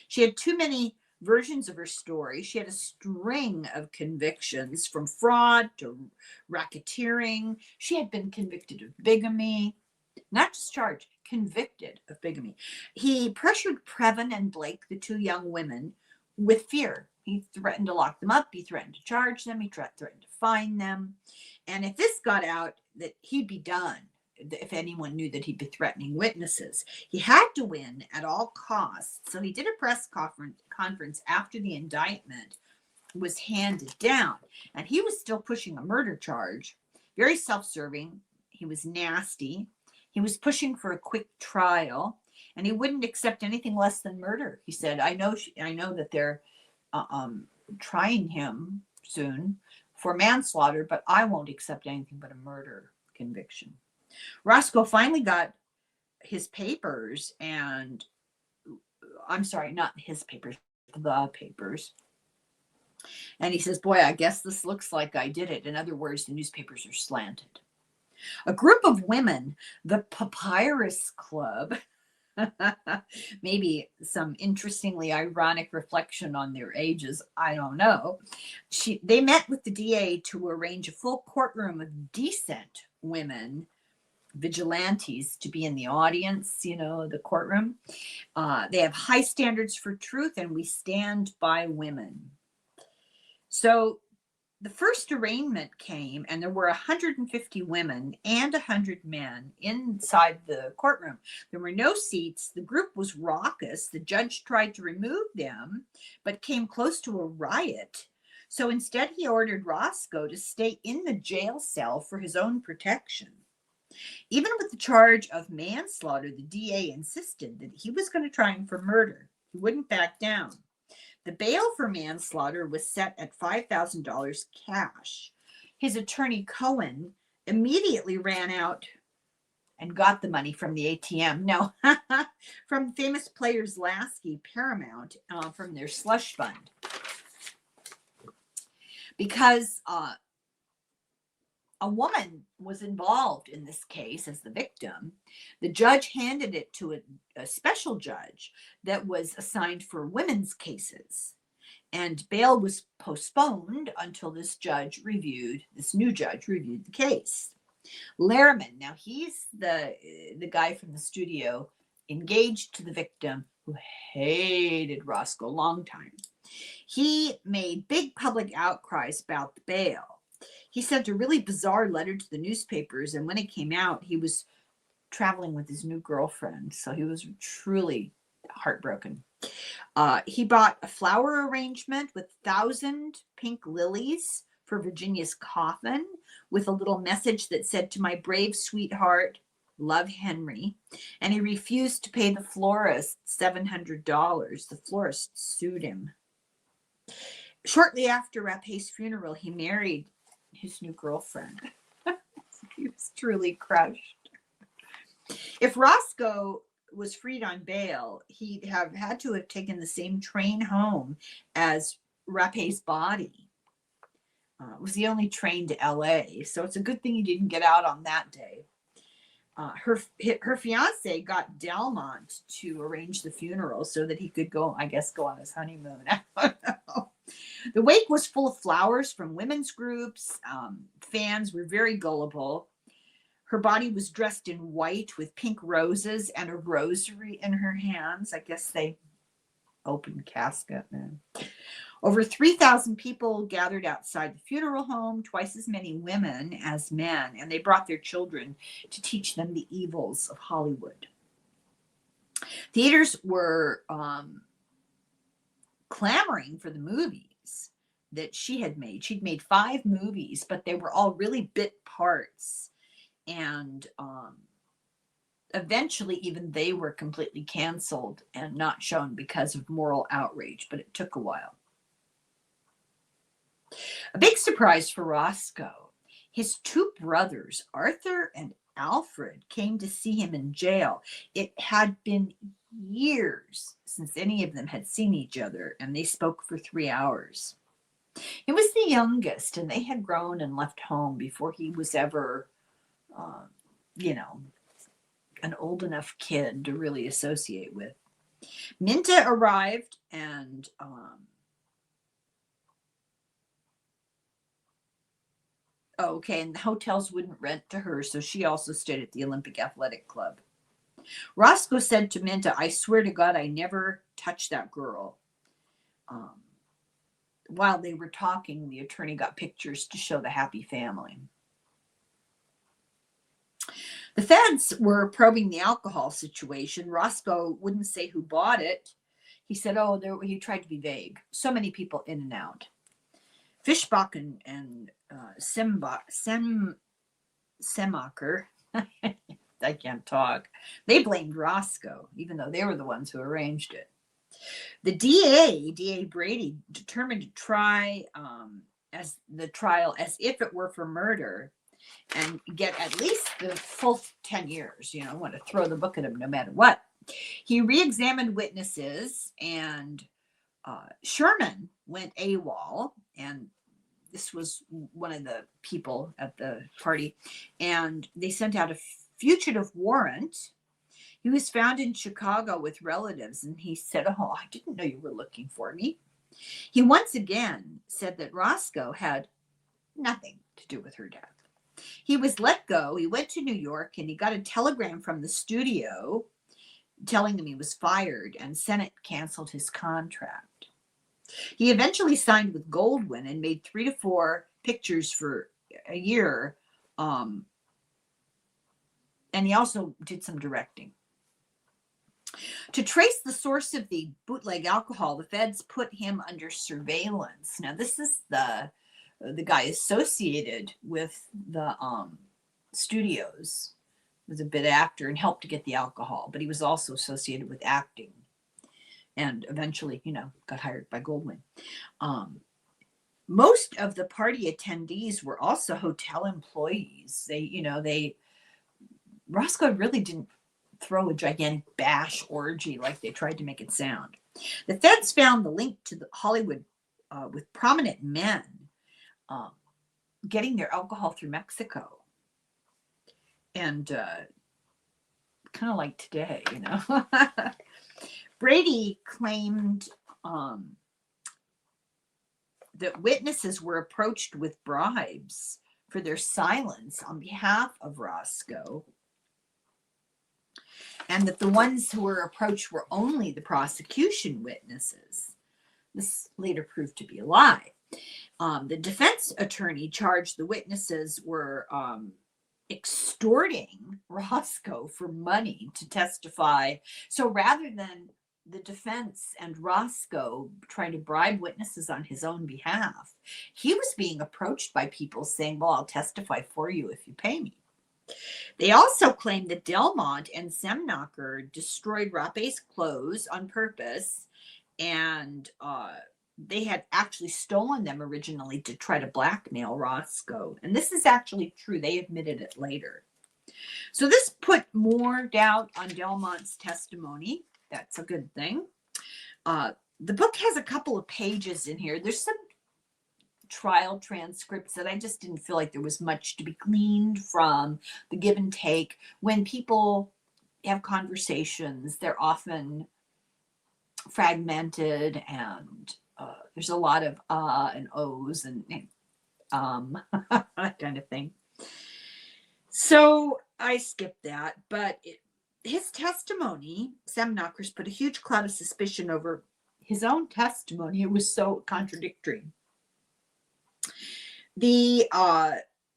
She had too many versions of her story. She had a string of convictions, from fraud to racketeering. She had been convicted of bigamy, not just charged, convicted of bigamy. He pressured Previn and Blake, the two young women, with fear. He threatened to lock them up. He threatened to charge them. He threatened to fine them. And if this got out, that he'd be done if anyone knew that he'd be threatening witnesses. He had to win at all costs. So he did a press conference after the indictment was handed down. And he was still pushing a murder charge, very self-serving. He was nasty. He was pushing for a quick trial, and he wouldn't accept anything less than murder. He said, I know that they're trying him soon for manslaughter, but I won't accept anything but a murder conviction. Roscoe finally got his papers, and I'm sorry, not his papers, the papers. And he says, boy, I guess this looks like I did it. In other words, the newspapers are slanted. A group of women, the Papyrus Club, maybe some interestingly ironic reflection on their ages, I don't know. They met with the DA to arrange a full courtroom of decent women, vigilantes, to be in the audience, the courtroom. They have high standards for truth, and we stand by women. So the first arraignment came, and there were 150 women and 100 men inside the courtroom. There were no seats. The group was raucous. The judge tried to remove them, but came close to a riot. So instead, he ordered Roscoe to stay in the jail cell for his own protection. Even with the charge of manslaughter, the DA insisted that he was going to try him for murder. He wouldn't back down. The bail for manslaughter was set at $5,000 cash. His attorney, Cohen, immediately ran out and got the money from the ATM. No, from famous players Lasky, Paramount, from their slush fund. Because a woman was involved in this case as the victim, the judge handed it to a special judge that was assigned for women's cases. And bail was postponed until this new judge reviewed the case. Lehrman, now he's the guy from the studio engaged to the victim, who hated Roscoe a long time. He made big public outcries about the bail. He sent a really bizarre letter to the newspapers, and when it came out, he was traveling with his new girlfriend, so he was truly heartbroken. He bought a flower arrangement with 1,000 pink lilies for Virginia's coffin, with a little message that said, "To my brave sweetheart, love, Henry." And he refused to pay the florist $700. The florist sued him. Shortly after Rapé's funeral, he married his new girlfriend. He was truly crushed. If Roscoe was freed on bail, he'd have had to have taken the same train home as Rapé's body. was the only train to LA. So it's a good thing he didn't get out on that day. Her fiance got Delmont to arrange the funeral so that he could go, I guess, go on his honeymoon. I don't know. The wake was full of flowers from women's groups. Fans were very gullible. Her body was dressed in white with pink roses and a rosary in her hands. I guess they opened casket, man. Over 3,000 people gathered outside the funeral home, twice as many women as men, and they brought their children to teach them the evils of Hollywood. Theaters were clamoring for the movies that she had made. She'd made 5 movies, but they were all really bit parts. And eventually, even they were completely canceled and not shown because of moral outrage, but it took a while. A big surprise for Roscoe. His 2 brothers, Arthur and Alfred, came to see him in jail. It had been years since any of them had seen each other, and they spoke for 3 hours. He was the youngest, and they had grown and left home before he was ever, an old enough kid to really associate with. Minta arrived, and and the hotels wouldn't rent to her, so she also stayed at the Olympic Athletic Club. Roscoe said to Minta, "I swear to God, I never touched that girl." While they were talking, the attorney got pictures to show the happy family. The feds were probing the alcohol situation. Roscoe wouldn't say who bought it. He said, he tried to be vague. So many people in and out. Fischbach and Semacher, I can't talk. They blamed Roscoe, even though they were the ones who arranged it. The DA Brady, determined to try as the trial as if it were for murder and get at least the full 10 years, want to throw the book at him no matter what. He re-examined witnesses, and Sherman went AWOL, and this was one of the people at the party, and they sent out a fugitive warrant. He was found in Chicago with relatives, and he said, "I didn't know you were looking for me." He once again said that Roscoe had nothing to do with her death. He was let go. He went to New York, and he got a telegram from the studio telling him he was fired, and Senate canceled his contract. He eventually signed with Goldwyn and made 3 to 4 pictures for a year, and he also did some directing. To trace the source of the bootleg alcohol, the feds put him under surveillance. Now, this is the guy associated with the studios. He was a bit actor and helped to get the alcohol, but he was also associated with acting, and eventually, got hired by Goldwyn. Most of the party attendees were also hotel employees. Roscoe really didn't throw a gigantic bash orgy like they tried to make it sound. The feds found the link to the Hollywood with prominent men getting their alcohol through Mexico. And kind of like today, Brady claimed that witnesses were approached with bribes for their silence on behalf of Roscoe, and that the ones who were approached were only the prosecution witnesses. This later proved to be a lie. The defense attorney charged the witnesses were extorting Roscoe for money to testify. So rather than the defense and Roscoe trying to bribe witnesses on his own behalf, he was being approached by people saying, "Well, I'll testify for you if you pay me." They also claimed that Delmont and Semacher destroyed Rappe's clothes on purpose, and they had actually stolen them originally to try to blackmail Roscoe. And this is actually true. They admitted it later. So this put more doubt on Delmont's testimony. That's a good thing. The book has a couple of pages in here. There's some trial transcripts that I just didn't feel like there was much to be gleaned from the give and take. When people have conversations, they're often fragmented, and there's a lot of and ohs and that kind of thing. So I skipped that, but his testimony, Sam Knockers put a huge cloud of suspicion over his own testimony. It was so contradictory. The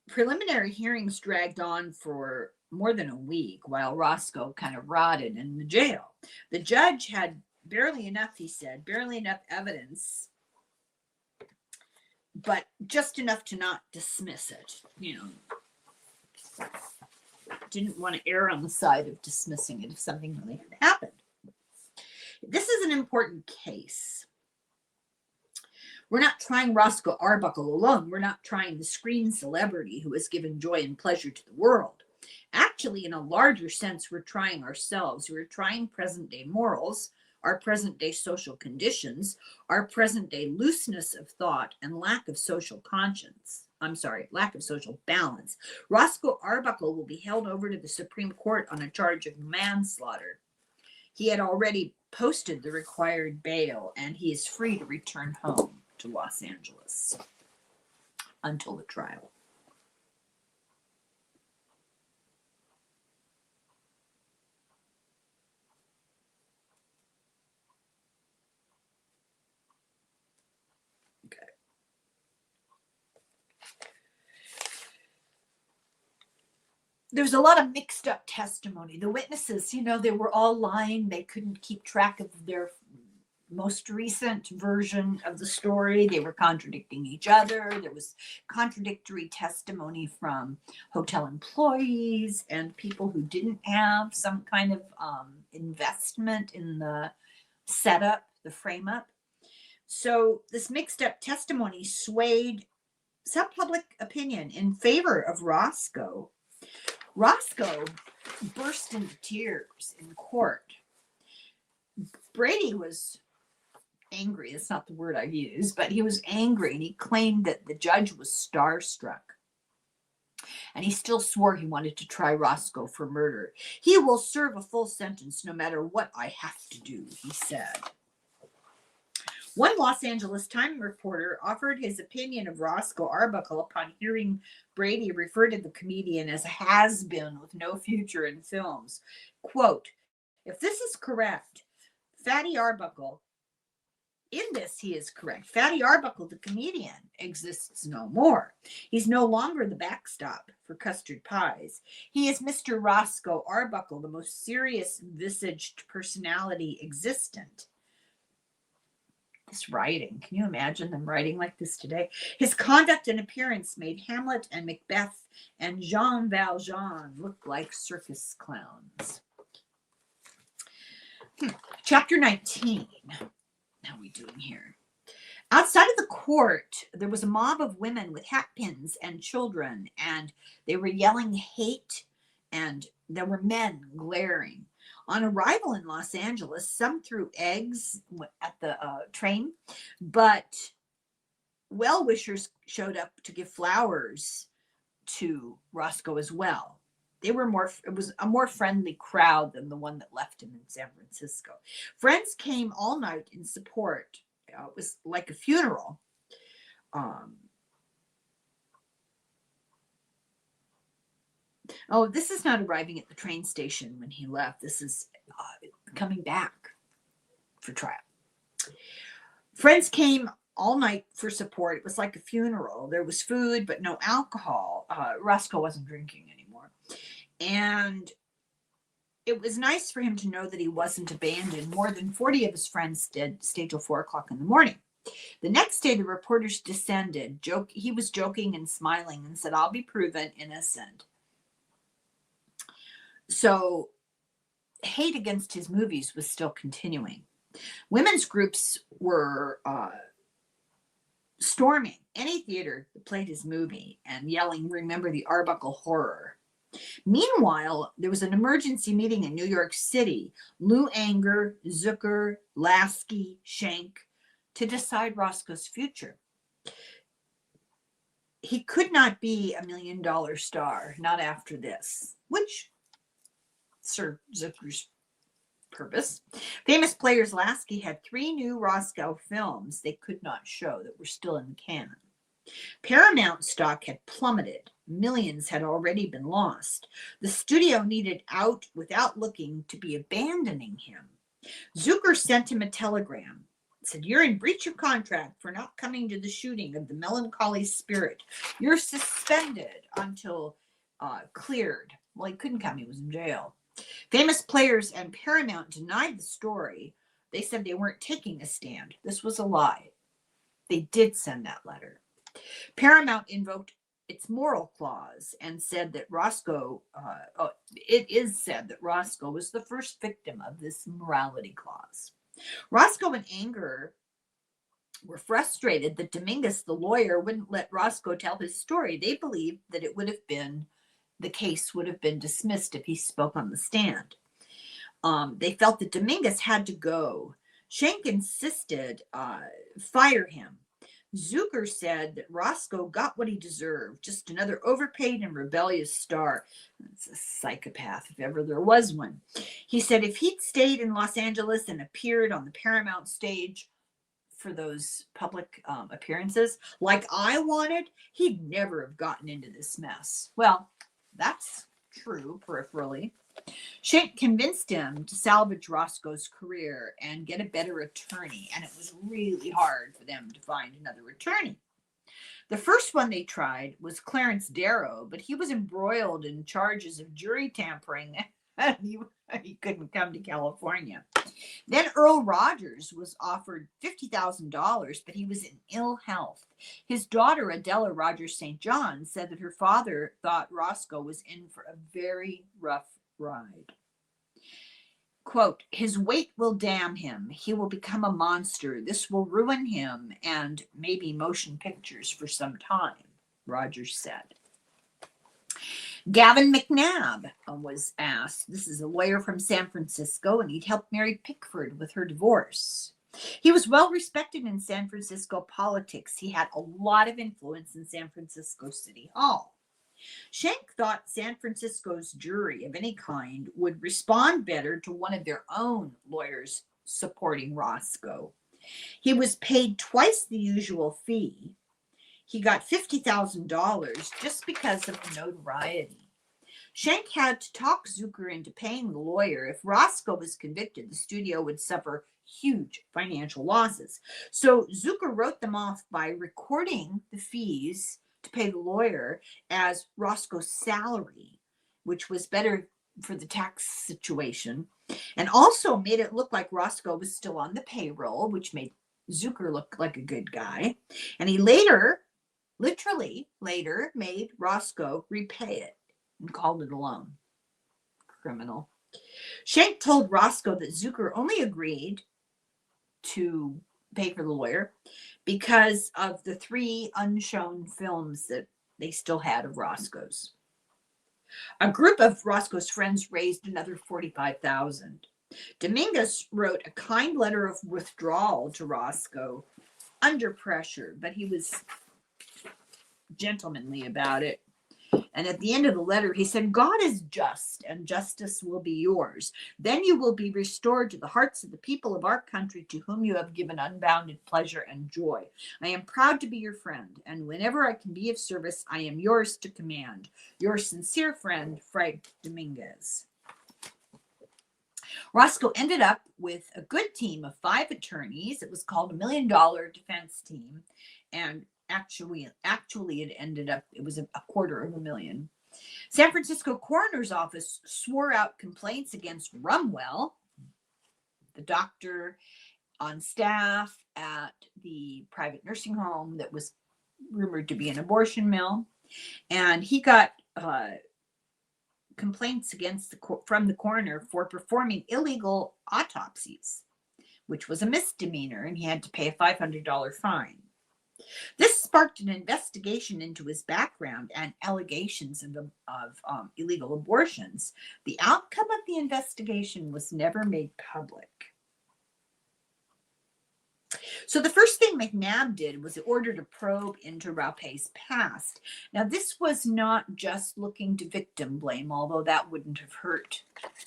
preliminary hearings dragged on for more than a week while Roscoe kind of rotted in the jail. The judge had barely enough, he said, barely enough evidence, but just enough to not dismiss it. You know, didn't want to err on the side of dismissing it if something really had happened. This is an important case. We're not trying Roscoe Arbuckle alone. We're not trying the screen celebrity who has given joy and pleasure to the world. Actually, in a larger sense, we're trying ourselves. We're trying present-day morals, our present-day social conditions, our present-day looseness of thought, and lack of social conscience. Lack of social balance. Roscoe Arbuckle will be held over to the Supreme Court on a charge of manslaughter. He had already posted the required bail, and he is free to return home to Los Angeles until the trial. Okay. There's a lot of mixed up testimony. The witnesses, they were all lying. They couldn't keep track of their most recent version of the story. They were contradicting each other. There was contradictory testimony from hotel employees and people who didn't have some kind of investment in the setup, the frame up. So this mixed up testimony swayed some public opinion in favor of Roscoe. Roscoe burst into tears in court. Brady was angry. That's not the word I use, but he was angry, and he claimed that the judge was starstruck. And he still swore he wanted to try Roscoe for murder. He will serve a full sentence no matter what I have to do, he said. One Los Angeles Times reporter offered his opinion of Roscoe Arbuckle upon hearing Brady refer to the comedian as a has-been with no future in films. Quote, if this is correct, Fatty Arbuckle, in this he is correct. Fatty Arbuckle, the comedian, exists no more. He's no longer the backstop for custard pies. He is Mr. Roscoe Arbuckle, the most serious-visaged personality existent. This writing, can you imagine them writing like this today? His conduct and appearance made Hamlet and Macbeth and Jean Valjean look like circus clowns. Chapter 19. How are we doing here? Outside of the court, there was a mob of women with hat pins and children, and they were yelling hate, and there were men glaring. On arrival in Los Angeles, some threw eggs at the train, but well-wishers showed up to give flowers to Roscoe as well. It was a more friendly crowd than the one that left him in San Francisco. Friends came all night in support. It was like a funeral. This is not arriving at the train station when he left. This is coming back for trial. Friends came all night for support. It was like a funeral. There was food, but no alcohol. Roscoe wasn't drinking anymore. And it was nice for him to know that he wasn't abandoned. More than 40 of his friends stayed till 4 o'clock in the morning. The next day, the reporters descended. He was joking and smiling and said, I'll be proven innocent. So hate against his movies was still continuing. Women's groups were storming any theater that played his movie and yelling, remember the Arbuckle horror. Meanwhile, there was an emergency meeting in New York City. Lou Anger, Zucker, Lasky, Schenck, to decide Roscoe's future. he could not be $1 million star, not after this, which served Zucker's purpose. Famous Players Lasky had 3 new Roscoe films they could not show that were still in the canon. Paramount stock had plummeted. Millions had already been lost. The studio needed out without looking to be abandoning him. Zucker sent him a telegram. It said, "You're in breach of contract for not coming to the shooting of The Melancholy Spirit. You're suspended until cleared." Well, he couldn't come. He was in jail. Famous Players and Paramount denied the story. They said they weren't taking a stand. This was a lie. They did send that letter. Paramount invoked its moral clause and said that Roscoe, it is said that Roscoe was the first victim of this morality clause. Roscoe, in anger, were frustrated that Dominguez, the lawyer, wouldn't let Roscoe tell his story. They believed that the case would have been dismissed if he spoke on the stand. They felt that Dominguez had to go. Schenck insisted, fire him. Zucker said that Roscoe got what he deserved, just another overpaid and rebellious star. That's a psychopath, if ever there was one. He said if he'd stayed in Los Angeles and appeared on the Paramount stage for those public appearances, like I wanted, he'd never have gotten into this mess. Well, that's true peripherally. Schenck convinced him to salvage Roscoe's career and get a better attorney, and it was really hard for them to find another attorney. The first one they tried was Clarence Darrow, but he was embroiled in charges of jury tampering, and he couldn't come to California. Then Earl Rogers was offered $50,000, but he was in ill health. His daughter, Adela Rogers St. John, said that her father thought Roscoe was in for a very rough ride. Quote, "His weight will damn him. He will become a monster. This will ruin him and maybe motion pictures for some time," Rogers said. Gavin McNabb was asked. This is a lawyer from San Francisco, and he'd helped Mary Pickford with her divorce. He was well respected in San Francisco politics. He had a lot of influence in San Francisco City Hall. Schenck thought San Francisco's jury of any kind would respond better to one of their own lawyers supporting Roscoe. He was paid twice the usual fee. He got $50,000 just because of the notoriety. Schenck had to talk Zucker into paying the lawyer. If Roscoe was convicted, the studio would suffer huge financial losses. So Zucker wrote them off by recording the fees to pay the lawyer as Roscoe's salary, which was better for the tax situation, and also made it look like Roscoe was still on the payroll, which made Zucker look like a good guy. And he literally later made Roscoe repay it and called it a loan. Criminal. Schenck told Roscoe that Zucker only agreed to pay for the lawyer because of the 3 unshown films that they still had of Roscoe's. A group of Roscoe's friends raised another $45,000. Dominguez wrote a kind letter of withdrawal to Roscoe under pressure, but he was gentlemanly about it. And at the end of the letter, he said, "God is just, and justice will be yours. Then you will be restored to the hearts of the people of our country, to whom you have given unbounded pleasure and joy. I am proud to be your friend, and whenever I can be of service, I am yours to command. Your sincere friend, Frank Dominguez." Roscoe ended up with a good team of 5 attorneys. It was called $1 million defense team, and actually it ended up, it was $250,000. San Francisco coroner's office swore out complaints against Rumwell, the doctor on staff at the private nursing home that was rumored to be an abortion mill, and he got complaints from the coroner for performing illegal autopsies, which was a misdemeanor, and he had to pay a $500 fine. This sparked an investigation into his background and allegations of illegal abortions. The outcome of the investigation was never made public. So the first thing McNabb did was ordered a probe into Raupe's past. Now, this was not just looking to victim blame, although that wouldn't have hurt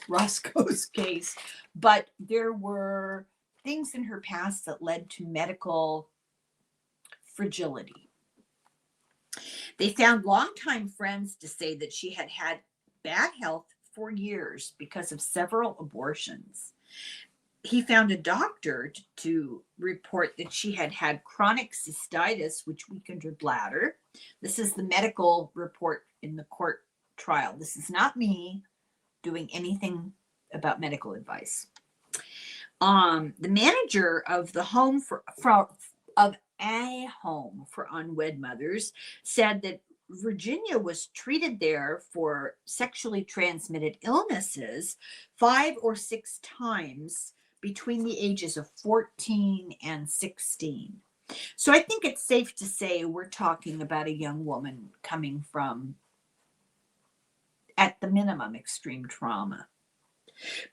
Roscoe's case, but there were things in her past that led to medical fragility. They found longtime friends to say that she had had bad health for years because of several abortions. He found a doctor to report that she had had chronic cystitis, which weakened her bladder. This is the medical report in the court trial. This is not me doing anything about medical advice. The manager of the home of a home for unwed mothers said that Virginia was treated there for sexually transmitted illnesses 5 or 6 times between the ages of 14 and 16. So I think it's safe to say we're talking about a young woman coming from, at the minimum, extreme trauma.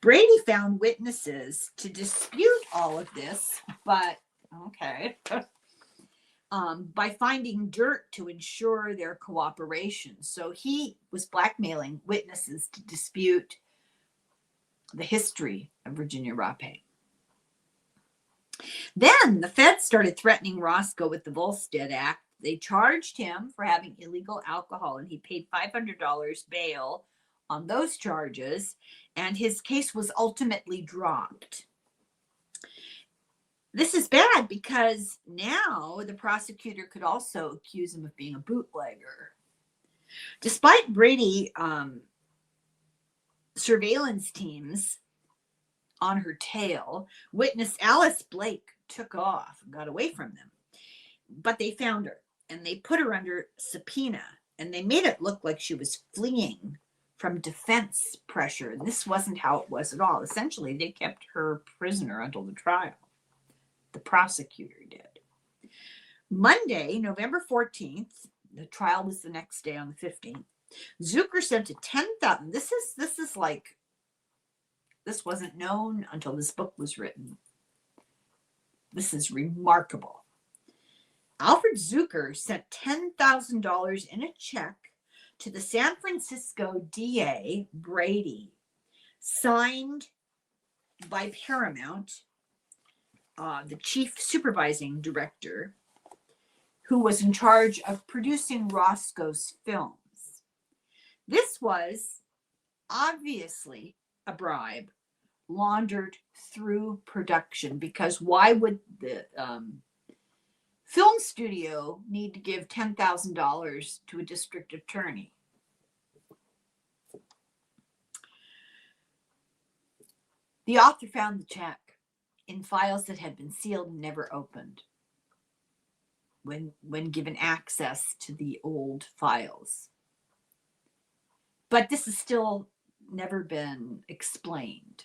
Brady found witnesses to dispute all of this, but okay, by finding dirt to ensure their cooperation. So he was blackmailing witnesses to dispute the history of Virginia Raupe. Then the feds started threatening Roscoe with the Volstead Act. They charged him for having illegal alcohol, and he paid $500 bail on those charges, and his case was ultimately dropped. This is bad because now the prosecutor could also accuse him of being a bootlegger. Despite Brady surveillance teams on her tail, witness Alice Blake took off and got away from them. But they found her and they put her under subpoena, and they made it look like she was fleeing from defense pressure. This wasn't how it was at all. Essentially, they kept her prisoner until the trial. The prosecutor did. Monday, November 14th, the trial was the next day on the 15th. Zucker sent a $10,000. This wasn't known until this book was written. This is remarkable. Alfred Zucker sent $10,000 in a check to the San Francisco DA, Brady, signed by Paramount, the chief supervising director, who was in charge of producing Roscoe's films. This was obviously a bribe laundered through production, because why would the film studio need to give $10,000 to a district attorney? The author found the check in files that had been sealed and never opened when given access to the old files. But this has still never been explained.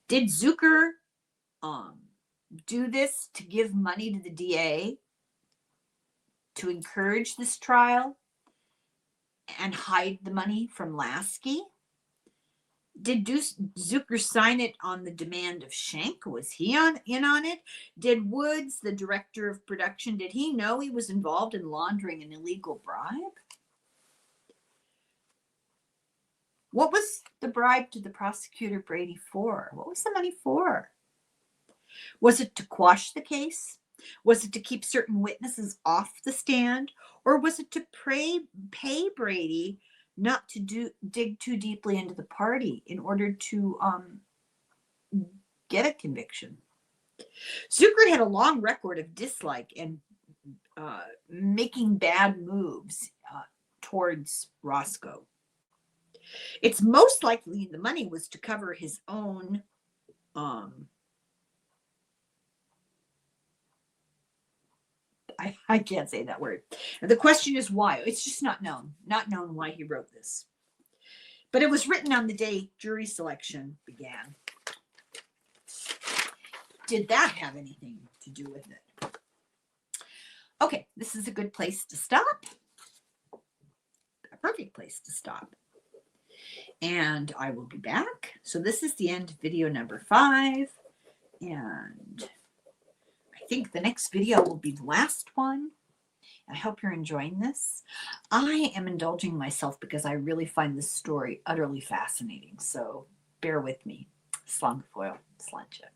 Did Zucker do this to give money to the DA to encourage this trial and hide the money from Lasky? Did Zucker sign it on the demand of Schenck? Was he in on it? Did Woods, the director of production, did he know he was involved in laundering an illegal bribe? What was the bribe to the prosecutor Brady for? What was the money for? Was it to quash the case? Was it to keep certain witnesses off the stand? Or was it to pay Brady not to dig too deeply into the party in order to get a conviction? Zucker had a long record of dislike and making bad moves towards Roscoe. It's most likely the money was to cover his own I can't say that word. And the question is why. It's just not known why he wrote this. But it was written on the day jury selection began. Did that have anything to do with it? Okay, this is a good place to stop. A perfect place to stop. And I will be back. So this is the end of video number 5. And think the next video will be the last one. I hope you're enjoying this. I am indulging myself because I really find this story utterly fascinating. So bear with me. Slán go fóill, slánte.